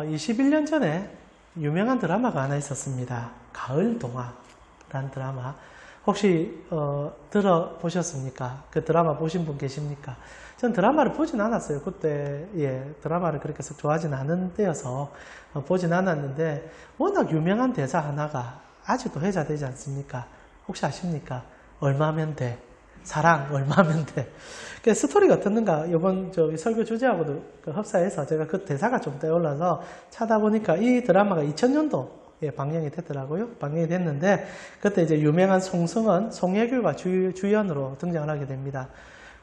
21년 전에 유명한 드라마가 하나 있었습니다. 가을 동화라는 드라마. 혹시 들어보셨습니까? 그 드라마 보신 분 계십니까? 전 드라마를 보진 않았어요. 그때 드라마를 그렇게 좋아하진 않은 때여서 보진 않았는데 워낙 유명한 대사 하나가 아직도 회자되지 않습니까? 혹시 아십니까? 얼마면 돼? 사랑 얼마면 돼? 그 스토리가 어떻는가 이번 설교 주제하고도 흡사해서 제가 그 대사가 좀 떠올라서 찾아보니까 이 드라마가 2000년도에 방영이 됐더라고요. 방영이 됐는데 그때 이제 유명한 송승헌, 송혜교가 주연으로 등장을 하게 됩니다.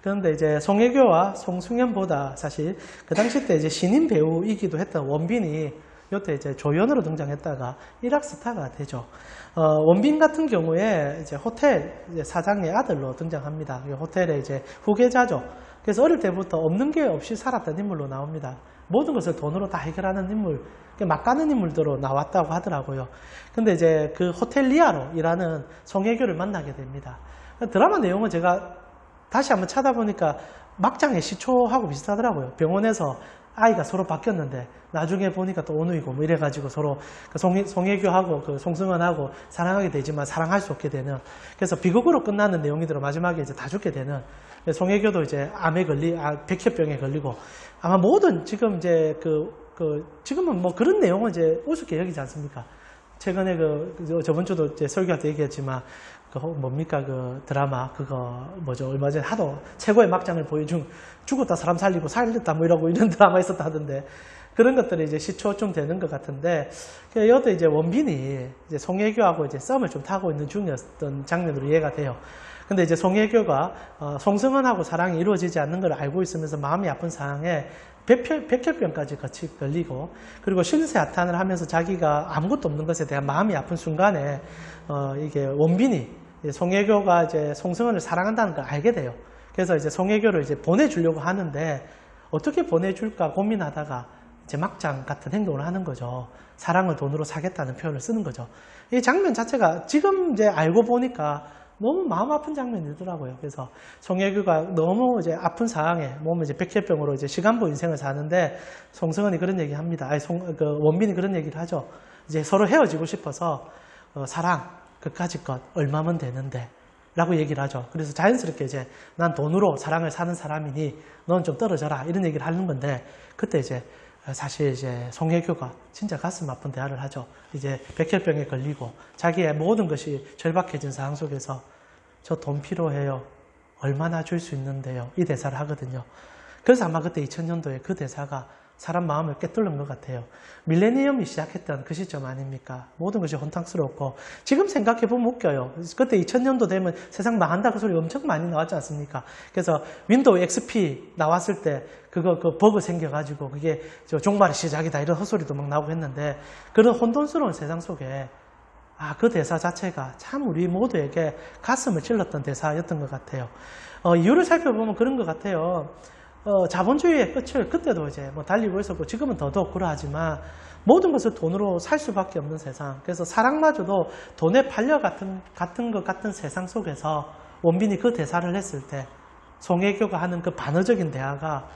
그런데 이제 송혜교와 송승헌보다 사실 그 당시 때 이제 신인 배우이기도 했던 원빈이 이때 이제 조연으로 등장했다가 일확스타가 되죠. 원빈 같은 경우에 이제 호텔 사장의 아들로 등장합니다. 호텔의 이제 후계자죠. 그래서 어릴 때부터 없는 게 없이 살았던 인물로 나옵니다. 모든 것을 돈으로 다 해결하는 인물, 막 가는 인물들로 나왔다고 하더라고요. 근데 이제 그 호텔리아로 일하는 송혜교를 만나게 됩니다. 드라마 내용은 제가 다시 한번 찾아보니까 막장의 시초하고 비슷하더라고요. 병원에서 아이가 서로 바뀌었는데 나중에 보니까 또 온우이고 뭐 이래가지고 서로 송혜교하고 그 송승헌하고 사랑하게 되지만 사랑할 수 없게 되는, 그래서 비극으로 끝나는 내용이더라. 마지막에 이제 다 죽게 되는. 송혜교도 이제 백혈병에 걸리고 아마 모든 지금 이제 지금은 뭐 그런 내용은 이제 우습게 여기지 않습니까? 최근에 저번 주도 이제 설교할 때 얘기했지만 뭡니까 그 드라마 얼마 전에 하도 최고의 막장을 보여준 죽었다 사람 살리고 살렸다 뭐 이러고 이런 드라마 있었다 하던데, 그런 것들이 이제 시초쯤 되는 것 같은데, 여기도 이제 원빈이 이제 송혜교하고 이제 썸을 좀 타고 있는 중이었던 장면으로 이해가 돼요. 근데 이제 송혜교가 송승헌하고 사랑이 이루어지지 않는 걸 알고 있으면서 마음이 아픈 상황에 백혈병까지 같이 걸리고, 그리고 신세하탄을 하면서 자기가 아무것도 없는 것에 대한 마음이 아픈 순간에 이게 원빈이 송혜교가 이제 송승헌을 사랑한다는 걸 알게 돼요. 그래서 이제 송혜교를 이제 보내주려고 하는데 어떻게 보내줄까 고민하다가 이제 막장 같은 행동을 하는 거죠. 사랑을 돈으로 사겠다는 표현을 쓰는 거죠. 이 장면 자체가 지금 이제 알고 보니까 너무 마음 아픈 장면이더라고요. 그래서 송혜교가 너무 이제 아픈 상황에 몸은 이제 백혈병으로 이제 시간부 인생을 사는데 송승헌이 그런 얘기 합니다. 원빈이 그런 얘기를 하죠. 이제 서로 헤어지고 싶어서 사랑 그까짓 것 얼마면 되는데 라고 얘기를 하죠. 그래서 자연스럽게 이제 난 돈으로 사랑을 사는 사람이니 넌 좀 떨어져라 이런 얘기를 하는 건데, 그때 이제 사실 이제 송혜교가 진짜 가슴 아픈 대화를 하죠. 이제 백혈병에 걸리고 자기의 모든 것이 절박해진 상황 속에서 저 돈 필요해요. 얼마나 줄 수 있는데요. 이 대사를 하거든요. 그래서 아마 그때 2000년도에 그 대사가 사람 마음을 꿰뚫는 것 같아요. 밀레니엄이 시작했던 그 시점 아닙니까? 모든 것이 혼탁스럽고 지금 생각해보면 웃겨요. 그때 2000년도 되면 세상 망한다 그 소리 엄청 많이 나왔지 않습니까? 그래서 윈도우 XP 나왔을 때 그 버그 생겨가지고 그게 종말의 시작이다 이런 헛소리도 막 나오고 했는데, 그런 혼돈스러운 세상 속에 그 대사 자체가 참 우리 모두에게 가슴을 찔렀던 대사였던 것 같아요. 이유를 살펴보면 그런 것 같아요. 자본주의의 끝을 그때도 이제 뭐 달리고 있었고 지금은 더더욱 그러하지만 모든 것을 돈으로 살 수밖에 없는 세상. 그래서 사랑마저도 돈에 팔려 같은 것 같은 세상 속에서 원빈이 그 대사를 했을 때 송혜교가 하는 그 반어적인 대화가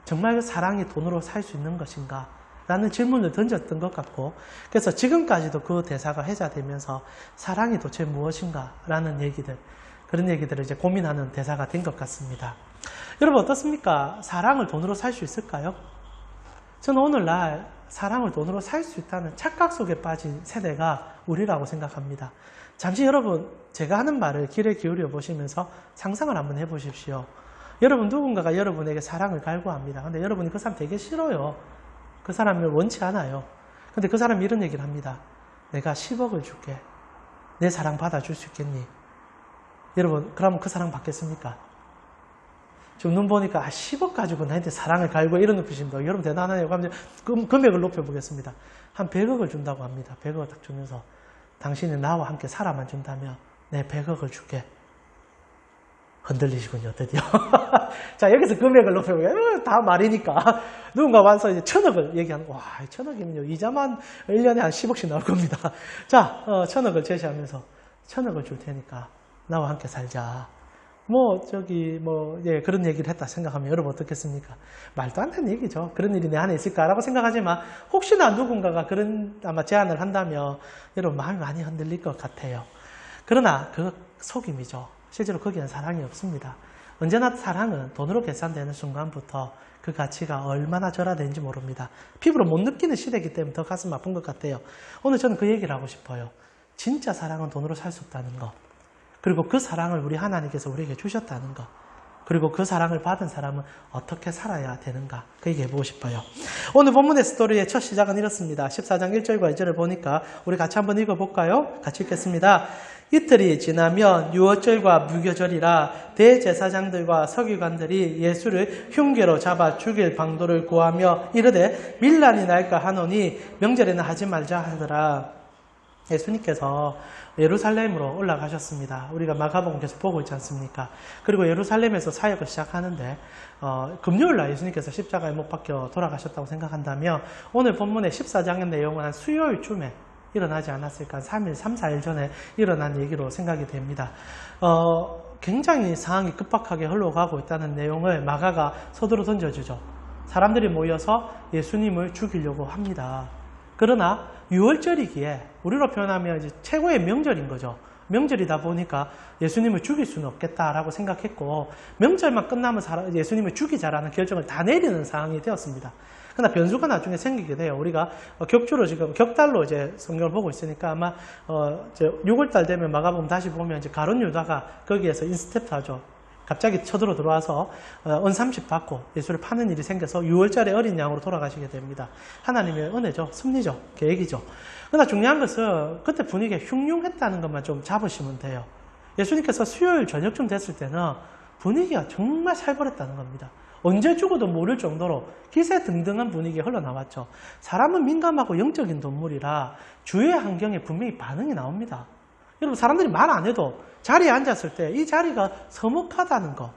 정말 사랑이 돈으로 살 수 있는 것인가? 라는 질문을 던졌던 것 같고, 그래서 지금까지도 그 대사가 회자되면서 사랑이 도대체 무엇인가? 라는 그런 얘기들을 이제 고민하는 대사가 된 것 같습니다. 여러분 어떻습니까? 사랑을 돈으로 살 수 있을까요? 저는 오늘날 사랑을 돈으로 살 수 있다는 착각 속에 빠진 세대가 우리라고 생각합니다. 잠시 여러분 제가 하는 말을 귀를 기울여 보시면서 상상을 한번 해보십시오. 여러분 누군가가 여러분에게 사랑을 갈구합니다. 근데 여러분이 그 사람 되게 싫어요. 그 사람을 원치 않아요. 근데 그 사람이 이런 얘기를 합니다. 내가 10억을 줄게. 내 사랑 받아줄 수 있겠니? 여러분 그러면 그 사랑 받겠습니까? 지금 눈 보니까 10억 가지고 나한테 사랑을 갈고 이런 눈빛입니다. 여러분 대단하네요. 그럼 금액을 높여보겠습니다. 한 100억을 준다고 합니다. 100억을 딱 주면서 당신이 나와 함께 살아만 준다면 내 100억을 줄게. 흔들리시군요, 드디어. 자, 여기서 금액을 높여보게요. 다 말이니까. 누군가 와서 이제 1000억을 얘기하는, 1000억이면요. 이자만 1년에 한 10억씩 나올 겁니다. 자, 1000억을 제시하면서 1000억을 줄 테니까 나와 함께 살자. 그런 얘기를 했다 생각하면 여러분 어떻겠습니까? 말도 안 되는 얘기죠. 그런 일이 내 안에 있을까라고 생각하지만 혹시나 누군가가 그런 아마 제안을 한다면 여러분 마음이 많이 흔들릴 것 같아요. 그러나 그 속임이죠. 실제로 거기에는 사랑이 없습니다. 언제나 사랑은 돈으로 계산되는 순간부터 그 가치가 얼마나 절하되는지 모릅니다. 피부로 못 느끼는 시대이기 때문에 더 가슴 아픈 것 같아요. 오늘 저는 그 얘기를 하고 싶어요. 진짜 사랑은 돈으로 살 수 없다는 거. 그리고 그 사랑을 우리 하나님께서 우리에게 주셨다는 것. 그리고 그 사랑을 받은 사람은 어떻게 살아야 되는가. 그 얘기 해보고 싶어요. 오늘 본문의 스토리의 첫 시작은 이렇습니다. 14장 1절과 2절을 보니까 우리 같이 한번 읽어볼까요? 같이 읽겠습니다. 이틀이 지나면 유월절과 무교절이라 대제사장들과 서기관들이 예수를 흉계로 잡아 죽일 방도를 구하며 이르되 밀란이 날까 하노니 명절에는 하지 말자 하더라. 예수님께서 예루살렘으로 올라가셨습니다. 우리가 마가복음 계속 보고 있지 않습니까? 그리고 예루살렘에서 사역을 시작하는데 금요일날 예수님께서 십자가에 못 박혀 돌아가셨다고 생각한다면 오늘 본문의 14장의 내용은 한 수요일쯤에 일어나지 않았을까? 3일, 3, 4일 전에 일어난 얘기로 생각이 됩니다. 굉장히 상황이 급박하게 흘러가고 있다는 내용을 마가가 서두로 던져주죠. 사람들이 모여서 예수님을 죽이려고 합니다. 그러나 6월절이기에 우리로 표현하면 이제 최고의 명절인 거죠. 명절이다 보니까 예수님을 죽일 수는 없겠다라고 생각했고 명절만 끝나면 예수님을 죽이자라는 결정을 다 내리는 상황이 되었습니다. 그러나 변수가 나중에 생기게 돼요. 우리가 격주로 지금 격달로 이제 성경을 보고 있으니까 아마 이제 6월달 되면 마가복음 다시 보면 이제 가룟 유다가 거기에서 인스텝트하죠. 갑자기 쳐들어 들어와서 언삼십 받고 예수를 파는 일이 생겨서 6월절에 어린 양으로 돌아가시게 됩니다. 하나님의 은혜죠. 섭리죠. 계획이죠. 그러나 중요한 것은 그때 분위기가 흉흉했다는 것만 좀 잡으시면 돼요. 예수님께서 수요일 저녁쯤 됐을 때는 분위기가 정말 살벌했다는 겁니다. 언제 죽어도 모를 정도로 기세등등한 분위기가 흘러나왔죠. 사람은 민감하고 영적인 동물이라 주의 환경에 분명히 반응이 나옵니다. 여러분 사람들이 말 안 해도 자리에 앉았을 때 이 자리가 서먹하다는 거,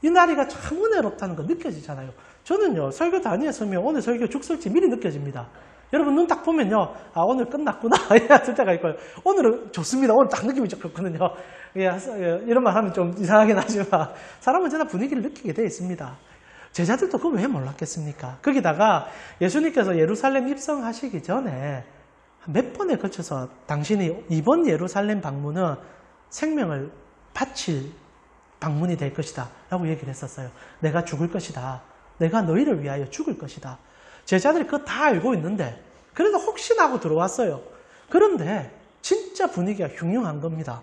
이 자리가 참 은혜롭다는 거 느껴지잖아요. 저는요 설교 다니었으면 오늘 설교 죽을지 미리 느껴집니다. 여러분 눈 딱 보면요 오늘 끝났구나 이랬을 때가 있고요. 오늘은 좋습니다. 오늘 딱 느낌이 좋거든요. 이런 말 하면 좀 이상하긴 하지만 사람은 언제나 분위기를 느끼게 되어 있습니다. 제자들도 그걸 왜 몰랐겠습니까? 거기다가 예수님께서 예루살렘 입성하시기 전에 몇 번에 걸쳐서 당신이 이번 예루살렘 방문은 생명을 바칠 방문이 될 것이다 라고 얘기를 했었어요. 내가 죽을 것이다. 내가 너희를 위하여 죽을 것이다. 제자들이 그거 다 알고 있는데 그래도 혹시나 하고 들어왔어요. 그런데 진짜 분위기가 흉흉한 겁니다.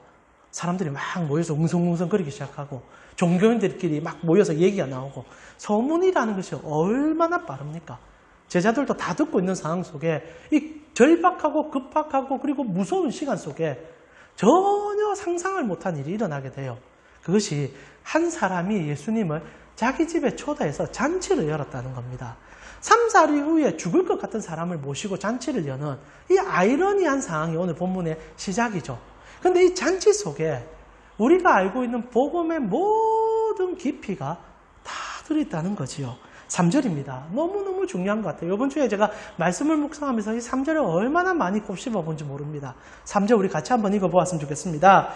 사람들이 막 모여서 웅성웅성거리기 시작하고 종교인들끼리 막 모여서 얘기가 나오고 소문이라는 것이 얼마나 빠릅니까? 제자들도 다 듣고 있는 상황 속에 이 절박하고 급박하고 그리고 무서운 시간 속에 전혀 상상을 못한 일이 일어나게 돼요. 그것이 한 사람이 예수님을 자기 집에 초대해서 잔치를 열었다는 겁니다. 3, 4일 이후에 죽을 것 같은 사람을 모시고 잔치를 여는 이 아이러니한 상황이 오늘 본문의 시작이죠. 그런데 이 잔치 속에 우리가 알고 있는 복음의 모든 깊이가 다 들어있다는 거지요. 3절입니다. 너무너무 중요한 것 같아요. 이번 주에 제가 말씀을 묵상하면서 이 3절을 얼마나 많이 곱씹어 본지 모릅니다. 3절 우리 같이 한번 읽어보았으면 좋겠습니다.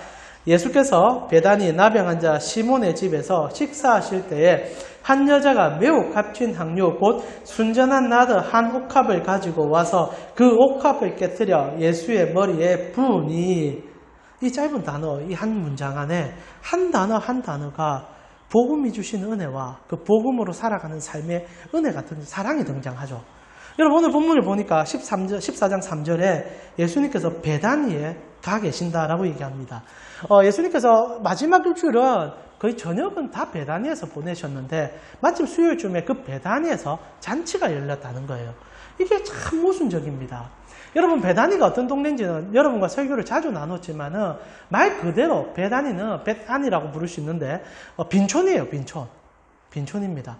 예수께서 베다니 나병 환자 시몬의 집에서 식사하실 때에 한 여자가 매우 값진 향료 곧 순전한 나드 한 옥합을 가지고 와서 그 옥합을 깨뜨려 예수의 머리에 부으니 이 짧은 단어, 이 한 문장 안에 한 단어 한 단어가 복음이 주신 은혜와 그 복음으로 살아가는 삶의 은혜 같은 사랑이 등장하죠. 여러분 오늘 본문을 보니까 14장 3절에 예수님께서 베다니에 가 계신다라고 얘기합니다. 예수님께서 마지막 일주일은 거의 저녁은 다 베다니에서 보내셨는데 마침 수요일쯤에 그 베다니에서 잔치가 열렸다는 거예요. 이게 참 모순적입니다. 여러분 베다니가 어떤 동네인지는 여러분과 설교를 자주 나눴지만은 말 그대로 베다니는 벳안이라고 부를 수 있는데 빈촌이에요. 빈촌입니다.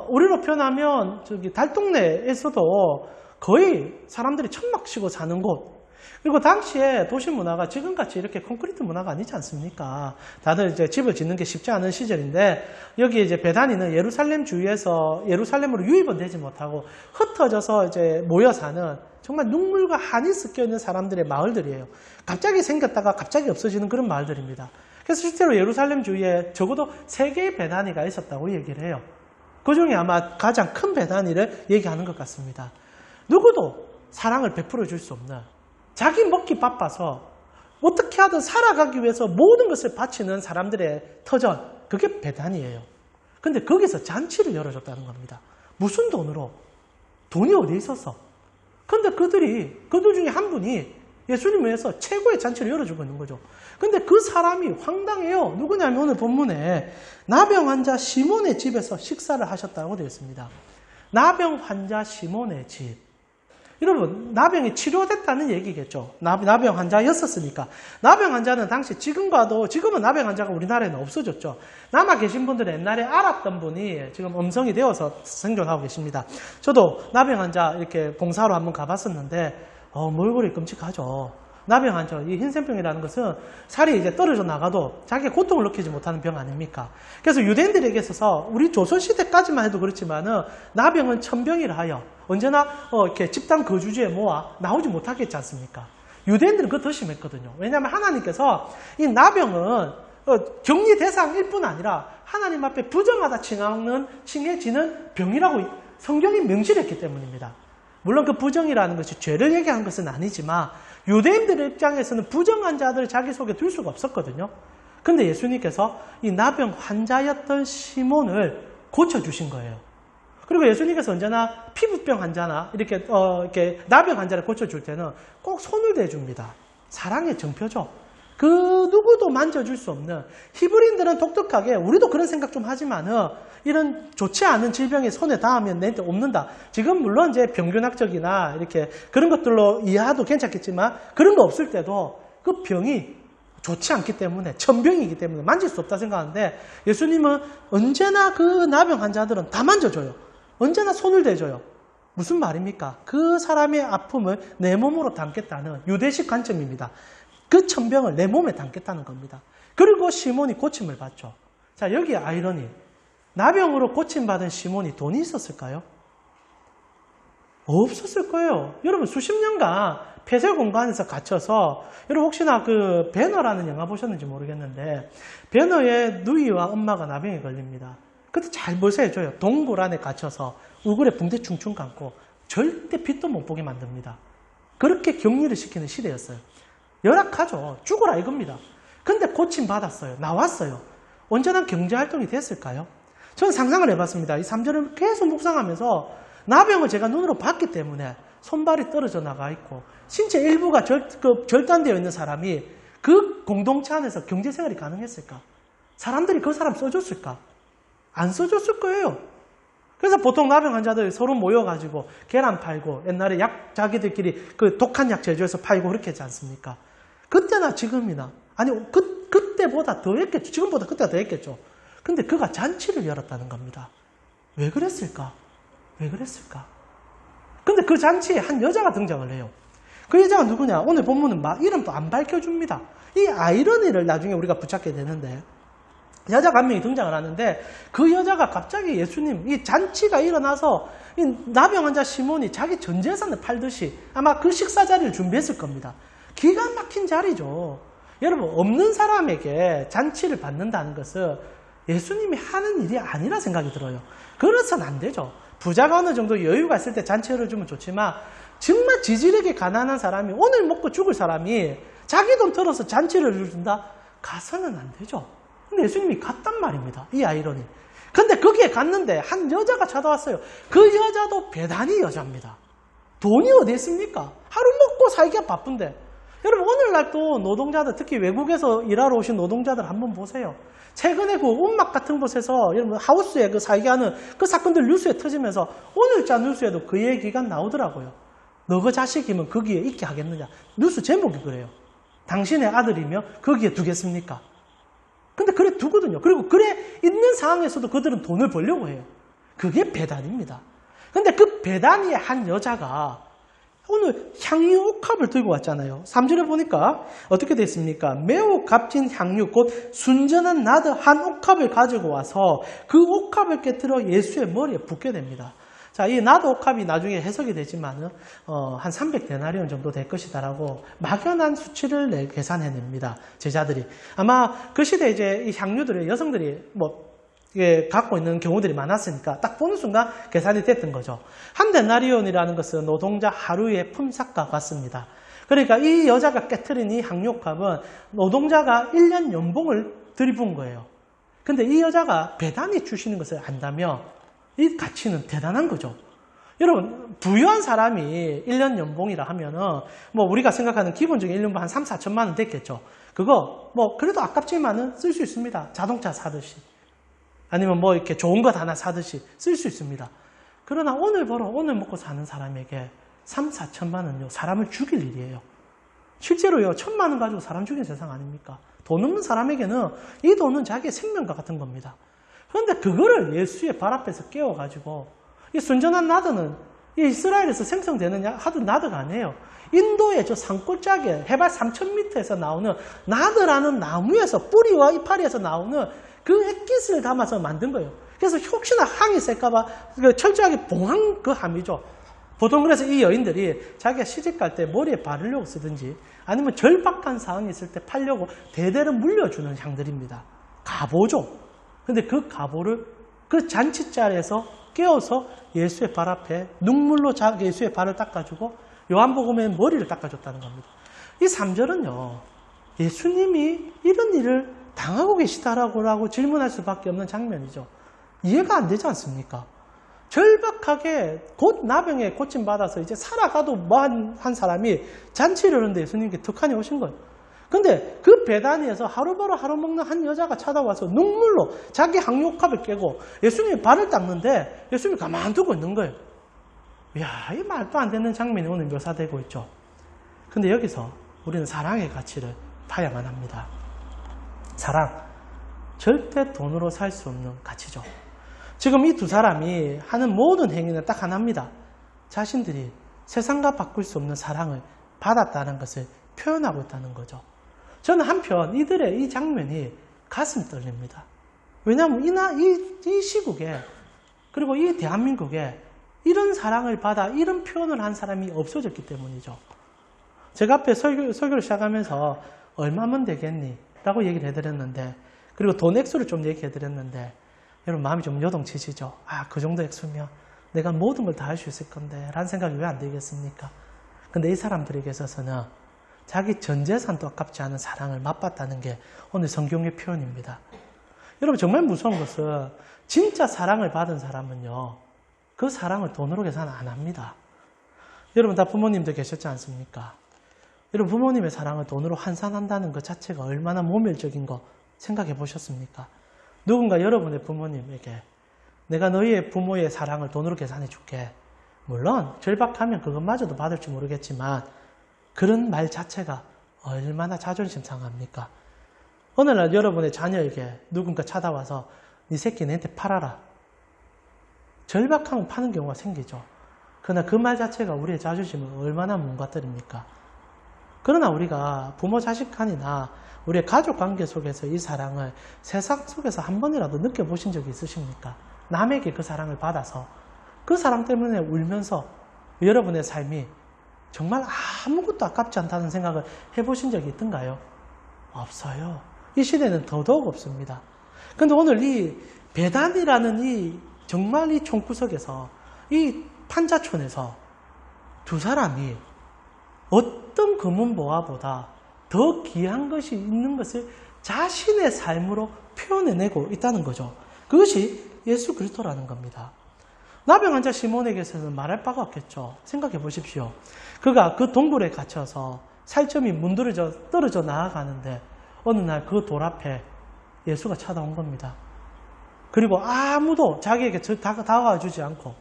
우리로 표현하면 저기 달동네에서도 거의 사람들이 천막 치고 사는 곳. 그리고 당시에 도시 문화가 지금같이 이렇게 콘크리트 문화가 아니지 않습니까? 다들 이제 집을 짓는 게 쉽지 않은 시절인데 여기 이제 베다니는 예루살렘 주위에서 예루살렘으로 유입은 되지 못하고 흩어져서 이제 모여 사는 정말 눈물과 한이 섞여 있는 사람들의 마을들이에요. 갑자기 생겼다가 갑자기 없어지는 그런 마을들입니다. 그래서 실제로 예루살렘 주위에 적어도 3개의 배단위가 있었다고 얘기를 해요. 그 중에 아마 가장 큰 배단위를 얘기하는 것 같습니다. 누구도 사랑을 베풀어 줄 수 없는, 자기 먹기 바빠서 어떻게 하든 살아가기 위해서 모든 것을 바치는 사람들의 터전, 그게 배단위예요. 근데 거기서 잔치를 열어줬다는 겁니다. 무슨 돈으로? 돈이 어디 있었어? 근데 그들 중에 한 분이 예수님을 위해서 최고의 잔치를 열어주고 있는 거죠. 근데 그 사람이 황당해요. 누구냐면 오늘 본문에 나병 환자 시몬의 집에서 식사를 하셨다고 되어 있습니다. 나병 환자 시몬의 집. 여러분, 나병이 치료됐다는 얘기겠죠. 나병 환자였었으니까. 나병 환자는 당시 지금은 나병 환자가 우리나라에는 없어졌죠. 남아 계신 분들은 옛날에 알았던 분이 지금 음성이 되어서 생존하고 계십니다. 저도 나병 환자 이렇게 봉사로 한번 가봤었는데, 몰골이 끔찍하죠. 나병 환자, 이 흰센병이라는 것은 살이 이제 떨어져 나가도 자기가 고통을 느끼지 못하는 병 아닙니까? 그래서 유대인들에게 있어서 우리 조선시대까지만 해도 그렇지만은 나병은 천병이라 하여 언제나 이렇게 집단 거주지에 모아 나오지 못하게 했지 않습니까? 유대인들은 그거 더 심했거든요. 왜냐하면 하나님께서 이 나병은 격리 대상일 뿐 아니라 하나님 앞에 부정하다 칭해지는 병이라고 성경이 명시했기 때문입니다. 물론 그 부정이라는 것이 죄를 얘기한 것은 아니지만 유대인들의 입장에서는 부정한 자들을 자기 속에 둘 수가 없었거든요. 근데 예수님께서 이 나병 환자였던 시몬을 고쳐주신 거예요. 그리고 예수님께서 언제나 피부병 환자나 이렇게 나병 환자를 고쳐줄 때는 꼭 손을 대줍니다. 사랑의 정표죠. 그 누구도 만져줄 수 없는, 히브리인들은 독특하게 우리도 그런 생각 좀 하지만은 이런 좋지 않은 질병이 손에 닿으면 내한테 옮는다. 지금 물론 이제 병균학적이나 이렇게 그런 것들로 이해해도 괜찮겠지만 그런 거 없을 때도 그 병이 좋지 않기 때문에, 천병이기 때문에 만질 수 없다 생각하는데 예수님은 언제나 그 나병 환자들은 다 만져줘요. 언제나 손을 대줘요. 무슨 말입니까? 그 사람의 아픔을 내 몸으로 담겠다는 유대식 관점입니다. 그 천병을 내 몸에 담겠다는 겁니다. 그리고 시몬이 고침을 받죠. 자, 여기 아이러니. 나병으로 고침받은 시몬이 돈이 있었을까요? 없었을 거예요. 여러분 수십 년간 폐쇄 공간에서 갇혀서, 여러분 혹시나 그 배너라는 영화 보셨는지 모르겠는데 배너의 누이와 엄마가 나병에 걸립니다. 그때 잘 보세요. 동굴 안에 갇혀서 우글에 붕대 충충 감고 절대 빛도 못 보게 만듭니다. 그렇게 격리를 시키는 시대였어요. 열악하죠. 죽어라 이겁니다. 근데 고침받았어요. 나왔어요. 온전한 경제활동이 됐을까요? 저는 상상을 해봤습니다. 이 3절을 계속 묵상하면서 나병을 제가 눈으로 봤기 때문에 손발이 떨어져 나가 있고 신체 일부가 절단되어 있는 사람이 그 공동체 안에서 경제생활이 가능했을까? 사람들이 그 사람 써줬을까? 안 써줬을 거예요. 그래서 보통 나병 환자들 서로 모여가지고 계란 팔고 옛날에 약 자기들끼리 그 독한 약 제조해서 팔고 그렇게 했지 않습니까? 그때나 지금이나, 아니 그때보다 더 했겠죠. 지금보다 그때가 더 했겠죠. 근데 그가 잔치를 열었다는 겁니다. 왜 그랬을까? 왜 그랬을까? 근데 그 잔치에 한 여자가 등장을 해요. 그 여자가 누구냐? 오늘 본문은 막 이름도 안 밝혀줍니다. 이 아이러니를 나중에 우리가 붙잡게 되는데, 여자가 한 명이 등장을 하는데 그 여자가 갑자기 예수님, 이 잔치가 일어나서 이 나병 환자 시몬이 자기 전 재산을 팔듯이 아마 그 식사 자리를 준비했을 겁니다. 기가 막힌 자리죠. 여러분, 없는 사람에게 잔치를 받는다는 것은 예수님이 하는 일이 아니라 생각이 들어요. 그래서는 안 되죠. 부자가 어느 정도 여유가 있을 때 잔치를 주면 좋지만 정말 지질하게 가난한 사람이, 오늘 먹고 죽을 사람이 자기 돈 털어서 잔치를 준다? 가서는 안 되죠. 근데 예수님이 갔단 말입니다. 이 아이러니. 근데 거기에 갔는데 한 여자가 찾아왔어요. 그 여자도 배단위 여자입니다. 돈이 어디 있습니까? 하루 먹고 살기가 바쁜데. 여러분, 오늘날 또 노동자들, 특히 외국에서 일하러 오신 노동자들 한번 보세요. 최근에 그 운막 같은 곳에서 여러분 하우스에 그 살게 하는 그 사건들 뉴스에 터지면서 오늘자 뉴스에도 그 얘기가 나오더라고요. 너그 자식이면 거기에 있게 하겠느냐. 뉴스 제목이 그래요. 당신의 아들이며 거기에 두겠습니까? 근데 그래 두거든요. 그리고 그래 있는 상황에서도 그들은 돈을 벌려고 해요. 그게 배단입니다. 근데 그 배단위의 한 여자가 오늘 향유 옥합을 들고 왔잖아요. 3절에 보니까 어떻게 되어 있습니까? 매우 값진 향유 곧 순전한 나드 한 옥합을 가지고 와서 그 옥합을 깨뜨려 예수의 머리에 붓게 됩니다. 자, 이 나드옥합이 나중에 해석이 되지만은, 한 300데나리온 정도 될 것이다라고 막연한 수치를 계산해냅니다. 제자들이. 아마 그 시대에 이제 이 향유들의 여성들이 갖고 있는 경우들이 많았으니까 딱 보는 순간 계산이 됐던 거죠. 한 데나리온이라는 것은 노동자 하루의 품삯과 같습니다. 그러니까 이 여자가 깨트린 이 향유옥합은 노동자가 1년 연봉을 들이부은 거예요. 근데 이 여자가 배단이 주시는 것을 안다면 이 가치는 대단한 거죠. 여러분, 부유한 사람이 1년 연봉이라 하면은, 우리가 생각하는 기본적인 1년봉 한 3, 4천만 원 됐겠죠. 그거, 그래도 아깝지만은 쓸 수 있습니다. 자동차 사듯이. 아니면 이렇게 좋은 것 하나 사듯이 쓸 수 있습니다. 그러나 오늘 먹고 사는 사람에게 3, 4천만 원요, 사람을 죽일 일이에요. 실제로요, 1,000만 원 가지고 사람 죽이는 세상 아닙니까? 돈 없는 사람에게는 이 돈은 자기의 생명과 같은 겁니다. 그런데 그거를 예수의 발 앞에서 깨워가지고, 이 순전한 나드는 이 이스라엘에서 생성되는 하던 나드가 아니에요. 인도의 저 산골짜기에 해발 3,000m에서 나오는 나드라는 나무에서, 뿌리와 이파리에서 나오는 그 액기스를 담아서 만든 거예요. 그래서 혹시나 향이 셀까봐 철저하게 봉한 그 함이죠. 보통 그래서 이 여인들이 자기가 시집 갈 때 머리에 바르려고 쓰든지 아니면 절박한 상황이 있을 때 팔려고 대대로 물려주는 향들입니다. 가보죠. 근데 그 가보를 그 잔치자리에서 깨워서 예수의 발 앞에 눈물로 예수의 발을 닦아주고 요한복음에 머리를 닦아줬다는 겁니다. 이 3절은요. 예수님이 이런 일을 당하고 계시다라고 질문할 수밖에 없는 장면이죠. 이해가 안 되지 않습니까? 절박하게 곧 나병에 고침받아서 이제 살아가도 한 사람이 잔치를 하는데 예수님께 덕하니 오신 거예요. 근데 그 베다니에서 하루바로 하루 먹는 한 여자가 찾아와서 눈물로 자기 향유옥합을 깨고 예수님의 발을 닦는데 예수님이 가만두고 있는 거예요. 이야, 이 말도 안 되는 장면이 오늘 묘사되고 있죠. 근데 여기서 우리는 사랑의 가치를 봐야만 합니다. 사랑, 절대 돈으로 살 수 없는 가치죠. 지금 이 두 사람이 하는 모든 행위는 딱 하나입니다. 자신들이 세상과 바꿀 수 없는 사랑을 받았다는 것을 표현하고 있다는 거죠. 저는 한편 이들의 이 장면이 가슴 떨립니다. 왜냐하면 이 시국에 그리고 이 대한민국에 이런 사랑을 받아 이런 표현을 한 사람이 없어졌기 때문이죠. 제가 앞에 설교를 시작하면서 얼마면 되겠니? 라고 얘기를 해드렸는데 그리고 돈 액수를 좀 얘기해드렸는데 여러분 마음이 좀 요동치시죠? 그 정도 액수면 내가 모든 걸 다 할 수 있을 건데 라는 생각이 왜 안 들겠습니까? 근데 이 사람들에게 있어서는 자기 전 재산도 아깝지 않은 사랑을 맛봤다는 게 오늘 성경의 표현입니다. 여러분 정말 무서운 것은 진짜 사랑을 받은 사람은요. 그 사랑을 돈으로 계산 안 합니다. 여러분 다 부모님들 계셨지 않습니까? 여러분 부모님의 사랑을 돈으로 환산한다는 것 자체가 얼마나 모멸적인 거 생각해 보셨습니까? 누군가 여러분의 부모님에게 내가 너희의 부모의 사랑을 돈으로 계산해 줄게. 물론 절박하면 그것마저도 받을지 모르겠지만 그런 말 자체가 얼마나 자존심 상합니까? 오늘날 여러분의 자녀에게 누군가 찾아와서 네 새끼 내한테 팔아라. 절박하면 파는 경우가 생기죠. 그러나 그 말 자체가 우리의 자존심을 얼마나 뭉가뜨립니까? 그러나 우리가 부모 자식 간이나 우리의 가족 관계 속에서 이 사랑을 세상 속에서 한 번이라도 느껴보신 적이 있으십니까? 남에게 그 사랑을 받아서 그 사랑 때문에 울면서 여러분의 삶이 정말 아무것도 아깝지 않다는 생각을 해보신 적이 있던가요? 없어요. 이 시대는 더더욱 없습니다. 그런데 오늘 이 베단이라는 정말 이 총구석에서 이 판자촌에서 두 사람이 어떤 금은보화보다 더 귀한 것이 있는 것을 자신의 삶으로 표현해내고 있다는 거죠. 그것이 예수 그리스도라는 겁니다. 나병 환자 시몬에게서는 말할 바가 없겠죠. 생각해 보십시오. 그가 그 동굴에 갇혀서 살점이 문드러져 떨어져 나아가는데 어느 날 그 돌 앞에 예수가 찾아온 겁니다. 그리고 아무도 자기에게 다가와 주지 않고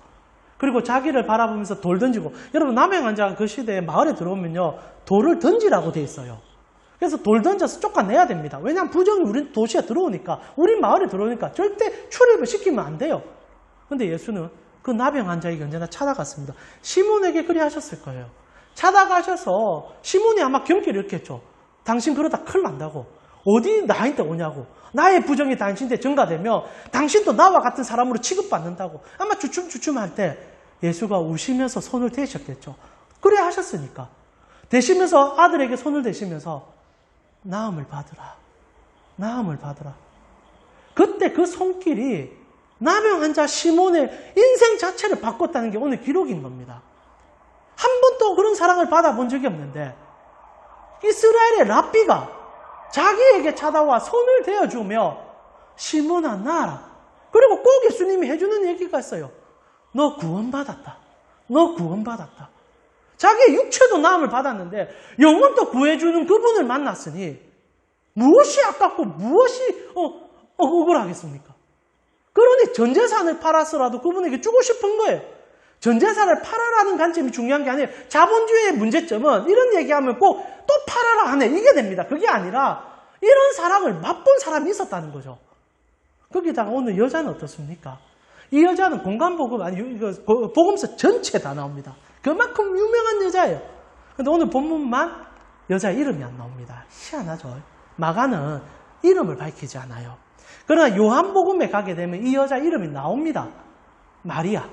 그리고 자기를 바라보면서 돌 던지고 여러분 나병 환자가 그 시대에 마을에 들어오면요 돌을 던지라고 돼 있어요. 그래서 돌 던져서 쫓아내야 됩니다. 왜냐하면 부정이 우리 도시에 들어오니까 우리 마을에 들어오니까 절대 출입을 시키면 안 돼요. 그런데 예수는 그 나병 환자에게 언제나 찾아갔습니다. 시몬에게 그리 하셨을 거예요. 찾아가셔서 시몬이 아마 경기를 했겠죠. 당신 그러다 큰일 난다고. 어디 나한테 오냐고. 나의 부정이 당신한테 전가되면 당신도 나와 같은 사람으로 취급받는다고. 아마 주춤주춤할 때 예수가 우시면서 손을 대셨겠죠. 그래 하셨으니까. 대시면서 아들에게 손을 대시면서 나음을 받으라. 나음을 받으라. 그때 그 손길이 나병 환자 시몬의 인생 자체를 바꿨다는 게 오늘 기록인 겁니다. 한 번도 그런 사랑을 받아본 적이 없는데 이스라엘의 랍비가 자기에게 찾아와 손을 대어주며 시몬아 나아라. 그리고 꼭 예수님이 해주는 얘기가 있어요. 너 구원받았다. 너 구원받았다. 자기의 육체도 나음을 받았는데 영혼도 구해주는 그분을 만났으니 무엇이 아깝고 무엇이 억울하겠습니까? 그러니 전 재산을 팔아서라도 그분에게 주고 싶은 거예요. 전 재산을 팔아라는 관점이 중요한 게 아니에요. 자본주의의 문제점은 이런 얘기하면 꼭 또 팔아라 하네. 이게 됩니다. 그게 아니라 이런 사랑을 맛본 사람이 있었다는 거죠. 거기다가 오늘 여자는 어떻습니까? 이 여자는 공간복음, 아니, 이거 복음서 전체 다 나옵니다. 그만큼 유명한 여자예요. 근데 오늘 본문만 여자 이름이 안 나옵니다. 희한하죠. 마가는 이름을 밝히지 않아요. 그러나 요한복음에 가게 되면 이 여자 이름이 나옵니다. 마리아.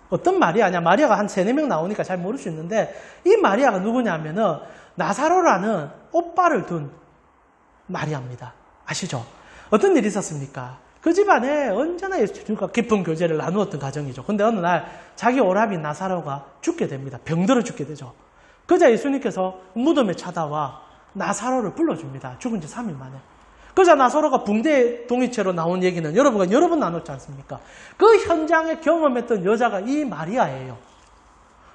어떤 마리아냐? 마리아가 한 3-4명 나오니까 잘 모를 수 있는데 이 마리아가 누구냐면은 나사로라는 오빠를 둔 마리아입니다. 아시죠? 어떤 일이 있었습니까? 그 집안에 언제나 예수님과 깊은 교제를 나누었던 가정이죠. 근데 어느 날 자기 오라비 나사로가 죽게 됩니다. 병들어 죽게 되죠. 그자 예수님께서 무덤에 찾아와 나사로를 불러줍니다. 죽은 지 3일 만에. 그자 나사로가 붕대 동이체로 나온 얘기는 여러분과 여러 번 나눴지 않습니까? 그 현장에 경험했던 여자가 이 마리아예요.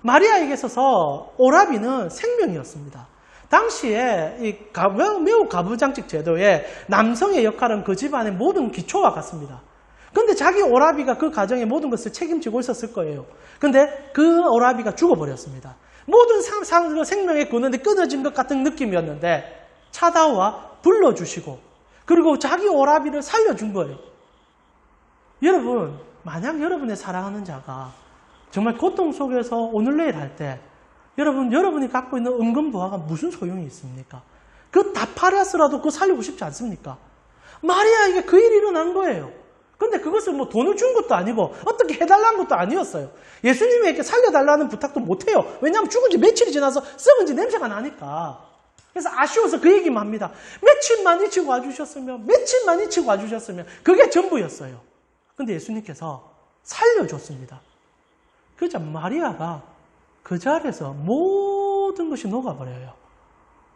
마리아에게 있어서 오라비는 생명이었습니다. 당시에 이 매우 가부장직 제도에 남성의 역할은 그 집안의 모든 기초와 같습니다. 근데 자기 오라비가 그 가정의 모든 것을 책임지고 있었을 거예요. 근데 그 오라비가 죽어버렸습니다. 모든 생명의 근원이 끊어진 것 같은 느낌이었는데 찾아와 불러주시고 그리고 자기 오라비를 살려준 거예요. 여러분, 만약 여러분의 사랑하는 자가 정말 고통 속에서 오늘 내일 할 때 여러분이 갖고 있는 은근부하가 무슨 소용이 있습니까? 그 다 팔았으라도 그거 살리고 싶지 않습니까? 마리아에게 그 일이 일어난 거예요. 근데 그것을 뭐 돈을 준 것도 아니고 어떻게 해달라는 것도 아니었어요. 예수님에게 살려달라는 부탁도 못해요. 왜냐하면 죽은 지 며칠이 지나서 썩은 지 냄새가 나니까. 그래서 아쉬워서 그 얘기만 합니다. 며칠만 잊히고 와주셨으면 그게 전부였어요. 근데 예수님께서 살려줬습니다. 그러자 마리아가 그 자리에서 모든 것이 녹아버려요.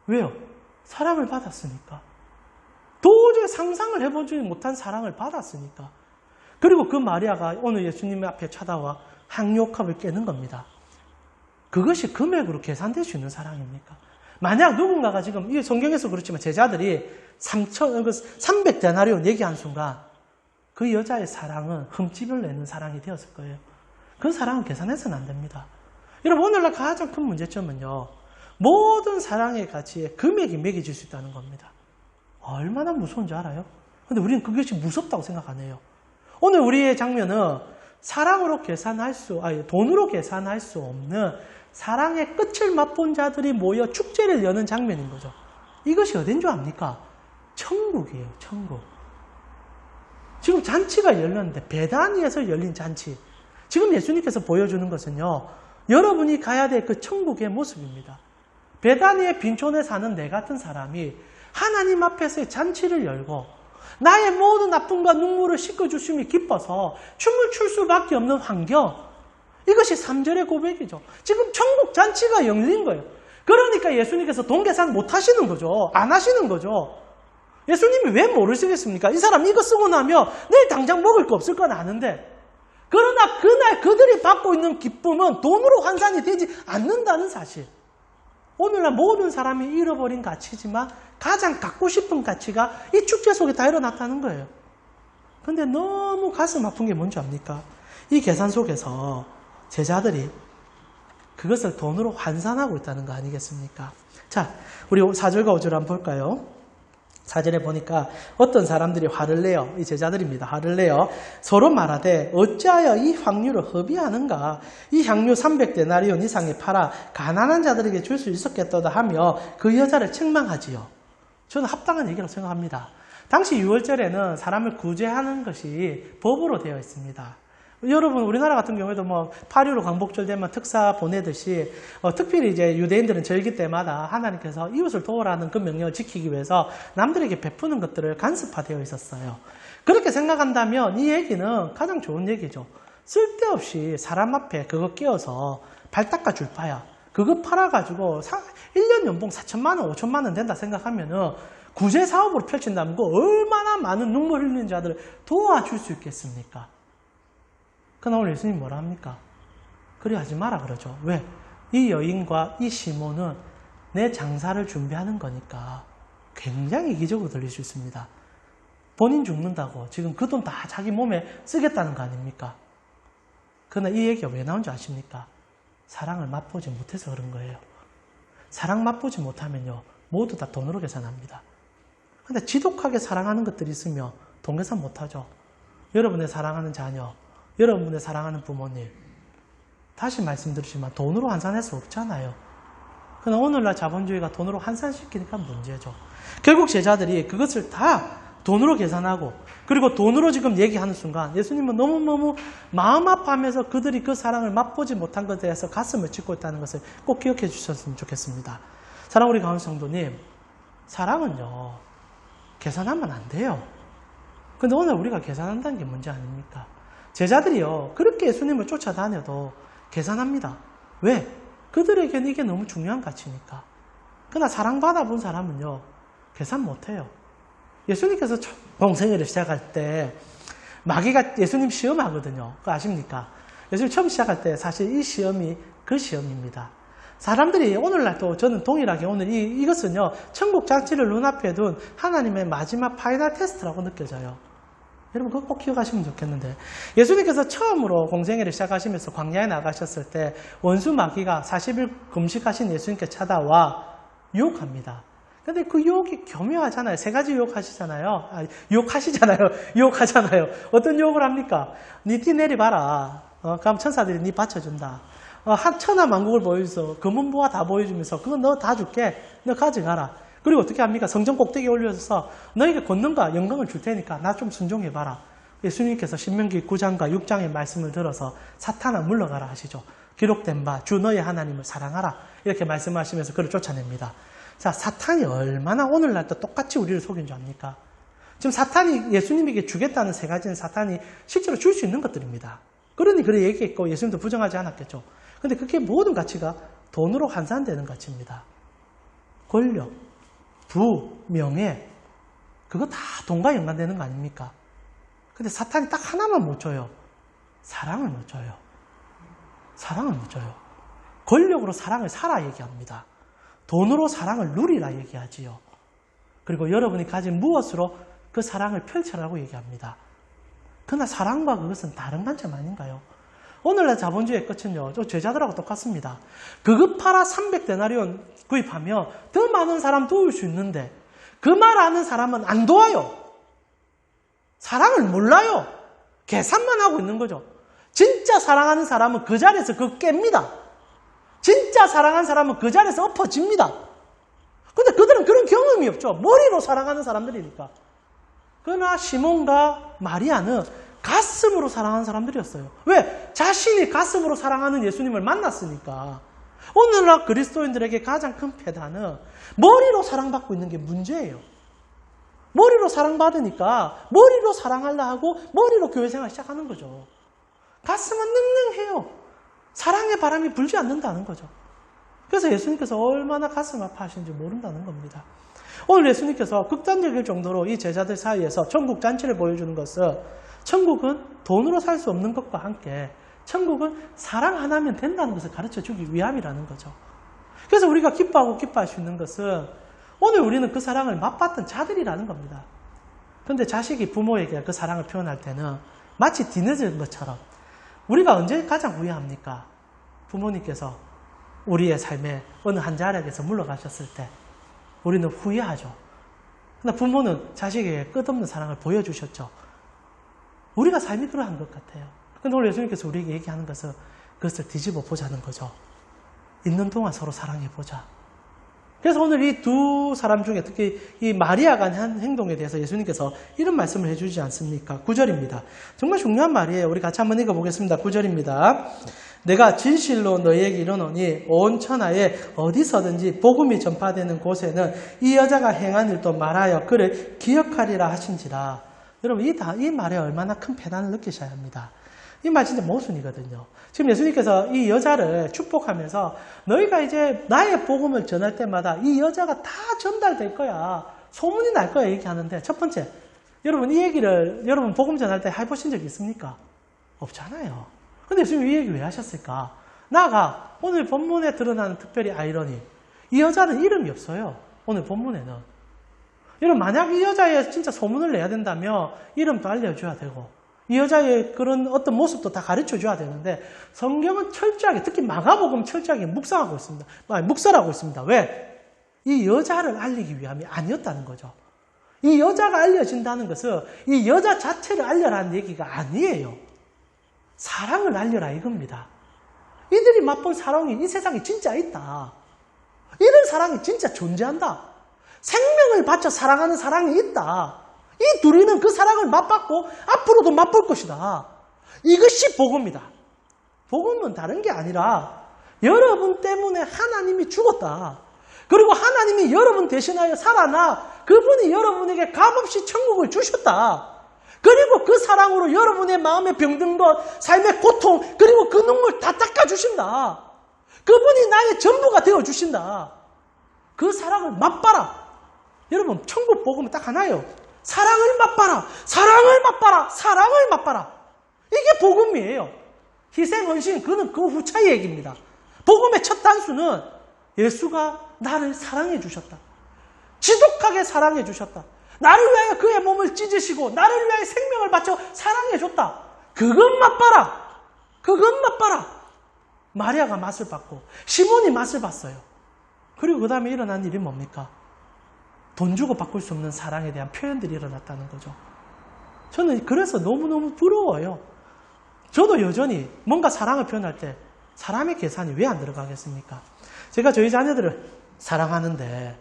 왜요? 사랑을 받았으니까. 도저히 상상을 해보지 못한 사랑을 받았으니까. 그리고 그 마리아가 오늘 예수님 앞에 찾아와 항요컵을 깨는 겁니다. 그것이 금액으로 계산될 수 있는 사랑입니까? 만약 누군가가 지금 이 성경에서 그렇지만 제자들이 300데나리온 얘기한 순간 그 여자의 사랑은 흠집을 내는 사랑이 되었을 거예요. 그 사랑은 계산해서는 안 됩니다. 여러분, 오늘날 가장 큰 문제점은요, 모든 사랑의 가치에 금액이 매겨질 수 있다는 겁니다. 얼마나 무서운지 알아요? 근데 우리는 그것이 무섭다고 생각 안 해요. 오늘 우리의 장면은 돈으로 계산할 수 없는 사랑의 끝을 맛본 자들이 모여 축제를 여는 장면인 거죠. 이것이 어딘 줄 압니까? 천국이에요, 천국. 지금 잔치가 열렸는데, 베다니에서 열린 잔치. 지금 예수님께서 보여주는 것은요, 여러분이 가야 될 그 천국의 모습입니다. 베다니의 빈촌에 사는 내 같은 사람이 하나님 앞에서의 잔치를 열고 나의 모든 아픔과 눈물을 씻어주심이 기뻐서 춤을 출 수밖에 없는 환경, 이것이 3절의 고백이죠. 지금 천국 잔치가 열린 거예요. 그러니까 예수님께서 돈 계산 못 하시는 거죠. 안 하시는 거죠. 예수님이 왜 모르시겠습니까? 이 사람 이거 쓰고 나면 내일 당장 먹을 거 없을 건 아는데, 그러나 그날 그들이 받고 있는 기쁨은 돈으로 환산이 되지 않는다는 사실. 오늘날 모든 사람이 잃어버린 가치지만 가장 갖고 싶은 가치가 이 축제 속에 다 일어났다는 거예요. 근데 너무 가슴 아픈 게 뭔지 압니까? 이 계산 속에서 제자들이 그것을 돈으로 환산하고 있다는 거 아니겠습니까? 자, 우리 4절과 5절 한번 볼까요? 4절에 보니까 어떤 사람들이 화를 내요. 이 제자들입니다. 화를 내요. 서로 말하되 어찌하여 이 향유를 허비하는가? 이 향유 300데나리온 이상에 팔아 가난한 자들에게 줄 수 있었겠도다 하며 그 여자를 책망하지요. 저는 합당한 얘기라고 생각합니다. 당시 6월절에는 사람을 구제하는 것이 법으로 되어 있습니다. 여러분, 우리나라 같은 경우에도 뭐 8.15 광복절 되면 특사 보내듯이 특별히 이제 유대인들은 절기 때마다 하나님께서 이웃을 도우라는 그 명령을 지키기 위해서 남들에게 베푸는 것들을 간섭화되어 있었어요. 그렇게 생각한다면 이 얘기는 가장 좋은 얘기죠. 쓸데없이 사람 앞에 그거 끼워서 발 닦아 줄 바야. 그거 팔아가지고 1년 연봉 4천만 원, 5천만 원 된다 생각하면은 구제 사업으로 펼친다면 그 얼마나 많은 눈물 흘리는 자들을 도와줄 수 있겠습니까? 그러나 오늘 예수님 뭐라 합니까? 그리 하지 마라 그러죠. 왜? 이 여인과 이 시몬은 내 장사를 준비하는 거니까 굉장히 이기적으로 들릴 수 있습니다. 본인 죽는다고 지금 그 돈 다 자기 몸에 쓰겠다는 거 아닙니까? 그러나 이 얘기가 왜 나온 줄 아십니까? 사랑을 맛보지 못해서 그런 거예요. 사랑 맛보지 못하면요, 모두 다 돈으로 계산합니다. 근데 지독하게 사랑하는 것들이 있으면 돈 계산 못하죠. 여러분의 사랑하는 자녀, 여러분의 사랑하는 부모님, 다시 말씀드리지만 돈으로 환산할 수 없잖아요. 그러나 오늘날 자본주의가 돈으로 환산시키니까 문제죠. 결국 제자들이 그것을 다 돈으로 계산하고, 그리고 돈으로 지금 얘기하는 순간 예수님은 너무너무 마음 아파하면서 그들이 그 사랑을 맛보지 못한 것에 대해서 가슴을 찢고 있다는 것을 꼭 기억해 주셨으면 좋겠습니다. 사랑 우리 가은 성도님, 사랑은요 계산하면 안 돼요. 근데 오늘 우리가 계산한다는 게 문제 아닙니까? 제자들이요 그렇게 예수님을 쫓아다녀도 계산합니다. 왜? 그들에게는 이게 너무 중요한 가치니까. 그러나 사랑받아 본 사람은요 계산 못해요. 예수님께서 공생애를 시작할 때 마귀가 예수님 시험하거든요. 그거 아십니까? 예수님 처음 시작할 때 사실 이 시험이 그 시험입니다. 사람들이 오늘날도 저는 동일하게 오늘 이것은요 천국 잔치를 눈앞에 둔 하나님의 마지막 파이널 테스트라고 느껴져요. 여러분 그거 꼭 기억하시면 좋겠는데, 예수님께서 처음으로 공생애를 시작하시면서 광야에 나가셨을 때 원수 마귀가 40일 금식하신 예수님께 찾아와 유혹합니다. 근데 그 유혹이 교묘하잖아요. 세 가지 유혹하시잖아요. 유혹하잖아요. 어떤 유혹을 합니까? 니 띠 내리봐라. 그럼 천사들이 니 받쳐준다. 천하 만국을 보여줘서 금은보화 다 보여주면서 그거 너 다 줄게. 너 가져가라. 그리고 어떻게 합니까? 성전 꼭대기에 올려서 너에게 권능과 영광을 줄 테니까 나 좀 순종해봐라. 예수님께서 신명기 9장과 6장의 말씀을 들어서 사탄아 물러가라 하시죠. 기록된 바 주 너의 하나님을 사랑하라. 이렇게 말씀하시면서 그를 쫓아냅니다. 자, 사탄이 얼마나 오늘날도 똑같이 우리를 속인 줄 압니까? 지금 사탄이 예수님에게 주겠다는 세 가지는 사탄이 실제로 줄 수 있는 것들입니다. 그러니 그래 얘기했고 예수님도 부정하지 않았겠죠. 근데 그게 모든 가치가 돈으로 환산되는 가치입니다. 권력, 부, 명예, 그거 다 돈과 연관되는 거 아닙니까? 근데 사탄이 딱 하나만 못 줘요. 사랑을 못 줘요. 사랑을 못 줘요. 권력으로 사랑을 사라 얘기합니다. 돈으로 사랑을 누리라 얘기하지요. 그리고 여러분이 가진 무엇으로 그 사랑을 펼쳐라고 얘기합니다. 그러나 사랑과 그것은 다른 관점 아닌가요? 오늘날 자본주의의 끝은요, 저 제자들하고 똑같습니다. 그거 팔아 300데나리온 구입하며 더 많은 사람 도울 수 있는데 그 말 아는 사람은 안 도와요. 사랑을 몰라요. 계산만 하고 있는 거죠. 진짜 사랑하는 사람은 그 자리에서 그거 깹니다. 진짜 사랑하는 사람은 그 자리에서 엎어집니다. 근데 그들은 그런 경험이 없죠. 머리로 사랑하는 사람들이니까. 그러나 시몬과 마리아는 가슴으로 사랑하는 사람들이었어요. 왜? 자신이 가슴으로 사랑하는 예수님을 만났으니까. 오늘날 그리스도인들에게 가장 큰 폐단은 머리로 사랑받고 있는 게 문제예요. 머리로 사랑받으니까 머리로 사랑하려 하고 머리로 교회생활 시작하는 거죠. 가슴은 능능해요. 사랑의 바람이 불지 않는다는 거죠. 그래서 예수님께서 얼마나 가슴 아파하시는지 모른다는 겁니다. 오늘 예수님께서 극단적일 정도로 이 제자들 사이에서 천국 잔치를 보여주는 것은 천국은 돈으로 살 수 없는 것과 함께 천국은 사랑 하나면 된다는 것을 가르쳐주기 위함이라는 거죠. 그래서 우리가 기뻐하고 기뻐할 수 있는 것은 오늘 우리는 그 사랑을 맛봤던 자들이라는 겁니다. 그런데 자식이 부모에게 그 사랑을 표현할 때는 마치 뒤늦은 것처럼 우리가 언제 가장 후회합니까? 부모님께서 우리의 삶에 어느 한 자락에서 물러가셨을 때 우리는 후회하죠. 그러나 부모는 자식에게 끝없는 사랑을 보여주셨죠. 우리가 삶이 그러한 것 같아요. 그런데 오늘 예수님께서 우리에게 얘기하는 것은 그것을 뒤집어 보자는 거죠. 있는 동안 서로 사랑해보자. 그래서 오늘 이 두 사람 중에 특히 이 마리아가 한 행동에 대해서 예수님께서 이런 말씀을 해주지 않습니까? 9절입니다. 정말 중요한 말이에요. 우리 같이 한번 읽어보겠습니다. 9절입니다. 내가 진실로 너희에게 이르노니 온 천하에 어디서든지 복음이 전파되는 곳에는 이 여자가 행한 일도 말하여 그를 기억하리라 하신지라. 여러분 이 말에 얼마나 큰 패단을 느끼셔야 합니다. 이 말 진짜 모순이거든요. 지금 예수님께서 이 여자를 축복하면서 너희가 이제 나의 복음을 전할 때마다 이 여자가 다 전달될 거야. 소문이 날 거야 얘기하는데 첫 번째, 여러분 이 얘기를 여러분 복음 전할 때 해보신 적 있습니까? 없잖아요. 근데 예수님 이 얘기 왜 하셨을까? 나아가 오늘 본문에 드러나는 특별히 아이러니, 이 여자는 이름이 없어요. 오늘 본문에는. 여러분 만약 이 여자의 진짜 소문을 내야 된다면 이름도 알려줘야 되고 이 여자의 그런 어떤 모습도 다 가르쳐줘야 되는데 성경은 철저하게, 특히 마가복음 철저하게 묵살하고 있습니다. 묵살하고 있습니다. 왜? 이 여자를 알리기 위함이 아니었다는 거죠. 이 여자가 알려진다는 것은 이 여자 자체를 알려라는 얘기가 아니에요. 사랑을 알려라 이겁니다. 이들이 맛본 사랑이 이 세상에 진짜 있다. 이런 사랑이 진짜 존재한다. 생명을 바쳐 사랑하는 사랑이 있다. 이 둘이는 그 사랑을 맛봤고 앞으로도 맛볼 것이다. 이것이 복음이다. 복음은 다른 게 아니라 여러분 때문에 하나님이 죽었다. 그리고 하나님이 여러분 대신하여 살아나 그분이 여러분에게 값없이 천국을 주셨다. 그리고 그 사랑으로 여러분의 마음의 병든 것, 삶의 고통, 그리고 그 눈물 다 닦아주신다. 그분이 나의 전부가 되어주신다. 그 사랑을 맛봐라. 여러분 천국 복음은 딱 하나예요. 사랑을 맛봐라. 사랑을 맛봐라. 사랑을 맛봐라. 이게 복음이에요. 희생, 헌신, 그는 그 후차의 얘기입니다. 복음의 첫 단수는 예수가 나를 사랑해 주셨다. 지독하게 사랑해 주셨다. 나를 위하여 그의 몸을 찢으시고 나를 위하여 생명을 바쳐 사랑해 줬다. 그것 맛봐라. 그것 맛봐라. 마리아가 맛을 봤고 시몬이 맛을 봤어요. 그리고 그 다음에 일어난 일이 뭡니까? 돈 주고 바꿀 수 없는 사랑에 대한 표현들이 일어났다는 거죠. 저는 그래서 너무너무 부러워요. 저도 여전히 뭔가 사랑을 표현할 때 사람의 계산이 왜 안 들어가겠습니까? 제가 저희 자녀들을 사랑하는데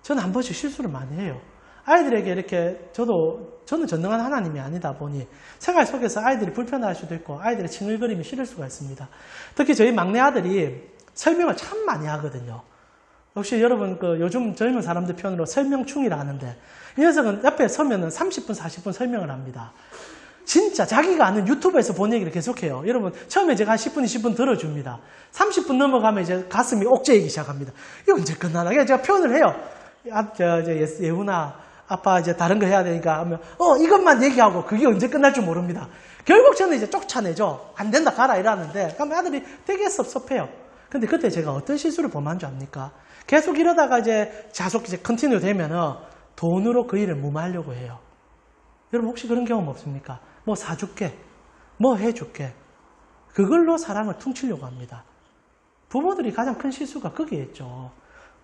저는 한 번씩 실수를 많이 해요. 아이들에게 이렇게 저는 전능한 하나님이 아니다 보니 생활 속에서 아이들이 불편할 수도 있고 아이들의 칭얼거림이 싫을 수가 있습니다. 특히 저희 막내 아들이 설명을 참 많이 하거든요. 혹시 여러분 요즘 젊은 사람들 표현으로 설명충이라 하는데 이 녀석은 옆에 서면은 30분, 40분 설명을 합니다. 진짜 자기가 아는 유튜브에서 본 얘기를 계속해요. 여러분 처음에 제가 한 10분, 20분 들어줍니다. 30분 넘어가면 이제 가슴이 옥죄이기 시작합니다. 이거 언제 끝나나? 제가 표현을 해요. 예훈아, 아빠 이제 다른 거 해야 되니까 하면 이것만 얘기하고 그게 언제 끝날 줄 모릅니다. 결국 저는 이제 쫓아내죠. 안 된다 가라 이러는데 그러면 아들이 되게 섭섭해요. 근데 그때 제가 어떤 실수를 범한 줄 압니까? 계속 이러다가 자속 컨티뉴 되면은 돈으로 그 일을 무마하려고 해요. 여러분 혹시 그런 경험 없습니까? 뭐 사줄게, 뭐 해줄게. 그걸로 사랑을 퉁치려고 합니다. 부모들이 가장 큰 실수가 거기에 있죠.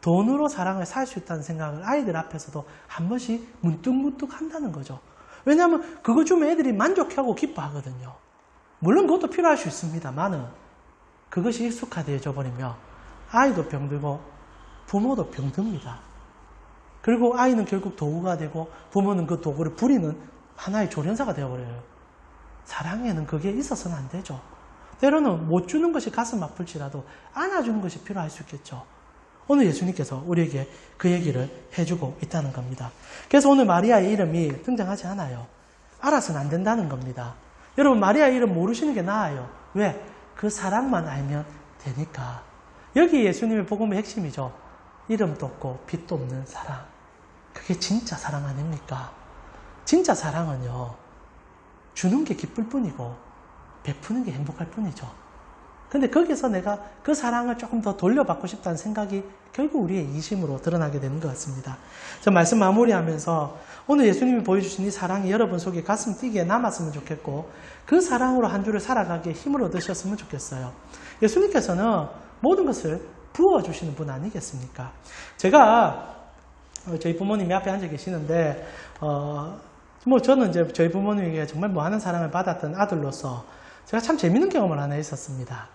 돈으로 사랑을 살 수 있다는 생각을 아이들 앞에서도 한 번씩 문득문득 한다는 거죠. 왜냐하면 그거 주면 애들이 만족하고 기뻐하거든요. 물론 그것도 필요할 수 있습니다만은 그것이 익숙화되어져 버리면 아이도 병들고 부모도 병듭니다. 그리고 아이는 결국 도구가 되고 부모는 그 도구를 부리는 하나의 조련사가 되어버려요. 사랑에는 그게 있어서는 안 되죠. 때로는 못 주는 것이 가슴 아플지라도 안아주는 것이 필요할 수 있겠죠. 오늘 예수님께서 우리에게 그 얘기를 해주고 있다는 겁니다. 그래서 오늘 마리아의 이름이 등장하지 않아요. 알아서는 안 된다는 겁니다. 여러분 마리아 이름 모르시는 게 나아요. 왜? 그 사랑만 알면 되니까. 여기 예수님의 복음의 핵심이죠. 이름도 없고 빛도 없는 사랑. 그게 진짜 사랑 아닙니까? 진짜 사랑은요. 주는 게 기쁠 뿐이고 베푸는 게 행복할 뿐이죠. 근데 거기서 내가 그 사랑을 조금 더 돌려받고 싶다는 생각이 결국 우리의 이심으로 드러나게 되는 것 같습니다. 저 말씀 마무리하면서 오늘 예수님이 보여주신 이 사랑이 여러분 속에 가슴 뛰게 남았으면 좋겠고 그 사랑으로 한 주를 살아가기에 힘을 얻으셨으면 좋겠어요. 예수님께서는 모든 것을 부어주시는 분 아니겠습니까? 제가 저희 부모님이 앞에 앉아 계시는데 저는 이제 저희 부모님에게 정말 무한한 사랑을 받았던 아들로서 제가 참 재밌는 경험을 하나 있었습니다.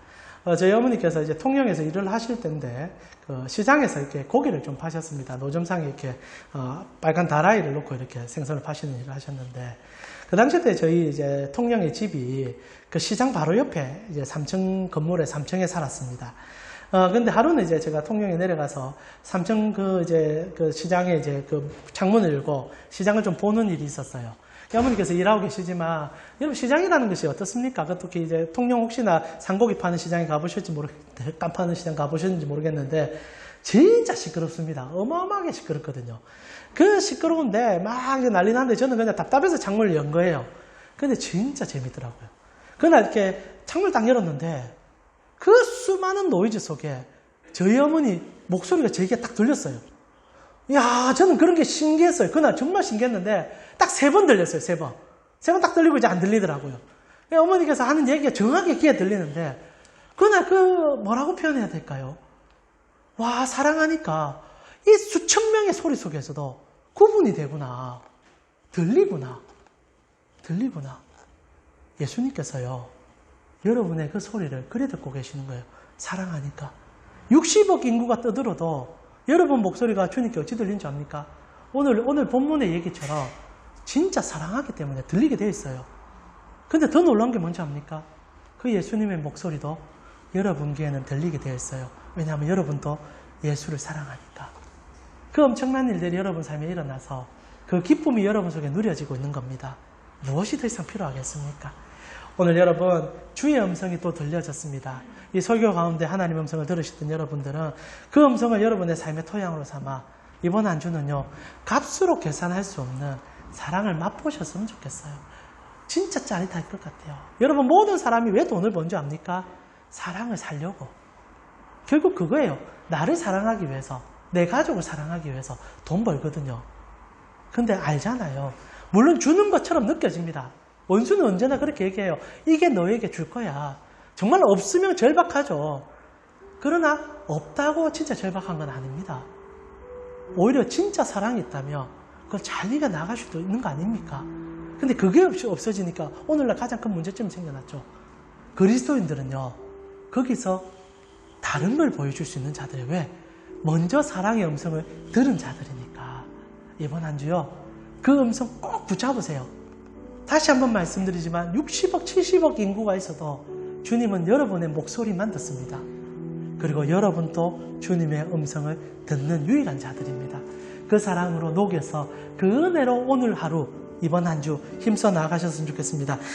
저희 어머니께서 이제 통영에서 일을 하실 때인데 그 시장에서 이렇게 고기를 좀 파셨습니다. 노점상에 이렇게 빨간 다라이를 놓고 이렇게 생선을 파시는 일을 하셨는데 그 당시 때 저희 이제 통영의 집이 그 시장 바로 옆에 이제 3층 건물에 3층에 살았습니다. 근데 하루는 이제 제가 통영에 내려가서 3층 그 시장에 이제 그 창문을 열고 시장을 좀 보는 일이 있었어요. 어머니께서 일하고 계시지만, 여러분 시장이라는 것이 어떻습니까? 특히 이제 통영 혹시나 산고기 파는 시장에 가보실지 모르겠는데, 깜 파는 시장 가보셨는지 모르겠는데, 진짜 시끄럽습니다. 어마어마하게 시끄럽거든요. 그 시끄러운데 막 난리 나는데 저는 그냥 답답해서 창문을 연 거예요. 근데 진짜 재밌더라고요. 그날 이렇게 창문을 딱 열었는데, 그 수많은 노이즈 속에 저희 어머니 목소리가 제게 딱 들렸어요. 야, 저는 그런 게 신기했어요. 그날 정말 신기했는데 딱 3번 들렸어요. 3번. 3번 딱 들리고 이제 안 들리더라고요. 어머니께서 하는 얘기가 정확하게 귀에 들리는데 그날 뭐라고 표현해야 될까요? 와, 사랑하니까 이 수천 명의 소리 속에서도 구분이 되구나. 들리구나. 예수님께서요. 여러분의 그 소리를 그래 듣고 계시는 거예요. 사랑하니까. 60억 인구가 떠들어도 여러분 목소리가 주님께 어찌 들리는지 압니까? 오늘 본문의 얘기처럼 진짜 사랑하기 때문에 들리게 되어 있어요. 근데 더 놀라운 게 뭔지 압니까? 그 예수님의 목소리도 여러분 귀에는 들리게 되어 있어요. 왜냐하면 여러분도 예수를 사랑하니까. 그 엄청난 일들이 여러분 삶에 일어나서 그 기쁨이 여러분 속에 누려지고 있는 겁니다. 무엇이 더 이상 필요하겠습니까? 오늘 여러분 주의 음성이 또 들려졌습니다. 이 설교 가운데 하나님의 음성을 들으셨던 여러분들은 그 음성을 여러분의 삶의 토양으로 삼아 이번 한 주는요, 값으로 계산할 수 없는 사랑을 맛보셨으면 좋겠어요. 진짜 짜릿할 것 같아요. 여러분 모든 사람이 왜 돈을 번 줄 압니까? 사랑을 살려고. 결국 그거예요. 나를 사랑하기 위해서, 내 가족을 사랑하기 위해서 돈 벌거든요. 근데 알잖아요. 물론 주는 것처럼 느껴집니다. 원수는 언제나 그렇게 얘기해요. 이게 너에게 줄 거야. 정말 없으면 절박하죠. 그러나 없다고 진짜 절박한 건 아닙니다. 오히려 진짜 사랑이 있다면 그걸 잘 이겨 나갈 수도 있는 거 아닙니까? 근데 그게 없어지니까 오늘날 가장 큰 문제점이 생겨났죠. 그리스도인들은요, 거기서 다른 걸 보여줄 수 있는 자들이에요. 왜? 먼저 사랑의 음성을 들은 자들이니까. 이번 한 주요, 그 음성 꼭 붙잡으세요. 다시 한번 말씀드리지만 60억, 70억 인구가 있어도 주님은 여러분의 목소리만 듣습니다. 그리고 여러분도 주님의 음성을 듣는 유일한 자들입니다. 그 사랑으로 녹여서 그 은혜로 오늘 하루, 이번 한 주 힘써 나아가셨으면 좋겠습니다.